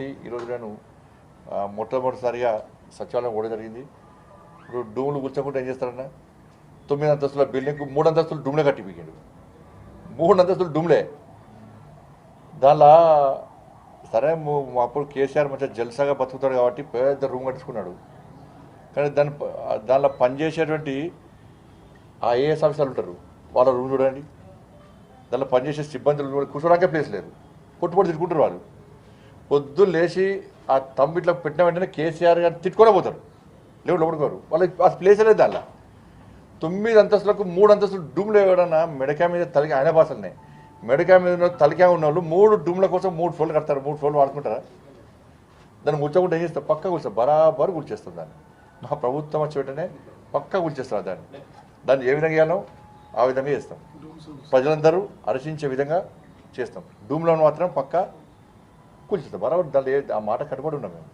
కాబట్టి ఈరోజు నేను మొట్టమొదటిసారిగా సచివాలయం కూడా జరిగింది. ఇప్పుడు డూములు కూర్చోకుండా ఏం చేస్తారన్నా 9 అంతస్తుల బిల్డింగ్కు 3 అంతస్తులు డూమ్లే కట్టిపోయాడు. 3 అంతస్తులు డూమ్లే. దానిలో సరే అప్పుడు కేసీఆర్ మంచిగా జల్సాగా బతుకుతాడు కాబట్టి పెద్ద రూమ్ కట్టుకున్నాడు. కానీ దానిలో పనిచేసేటువంటి ఐఏఎస్ ఆఫీసర్లు ఉంటారు, వాళ్ళ రూమ్ చూడండి. దానిలో పనిచేసే సిబ్బందులు కూర్చోడానికే ప్లేస్ లేదు, పొట్టు తిట్టుకుంటారు వాళ్ళు. పొద్దున్న లేచి ఆ తమ్మిట్లో పెట్టిన వెంటనే కేసీఆర్ గారిని తిట్టుకునే పోతారు, లేవు లోపడుకోరు. వాళ్ళకి ఆ ప్లేస్ లేదు. దానిలో 9 అంతస్తులకు 3 అంతస్తులు డూమ్లు ఎవడన్నా మెడకాయ మీద తలకి ఆయన భాషలనే మెడకాయ మీద తలకాయ ఉన్న వాళ్ళు 3 డూమ్ల కోసం 3 ఫ్లోర్లు కడతారు. 3 ఫ్లోర్లు వాడుకుంటారా? దాన్ని కూర్చోకుండా ఏం చేస్తారు? పక్క కూర్చోరు, బరాబరు కూర్చేస్తారు. దాన్ని మా ప్రభుత్వం వచ్చి వెంటనే పక్క కూర్చేస్తారు. దాన్ని ఏ విధంగా చేయాలో ఆ విధంగా చేస్తాం. ప్రజలందరూ హర్షించే విధంగా చేస్తాం. డూమ్లో మాత్రం పక్క కూర్చేస్తాం బరాబర్. దాన్ని ఆ మాట కట్టుబడి ఉన్నాం మేము.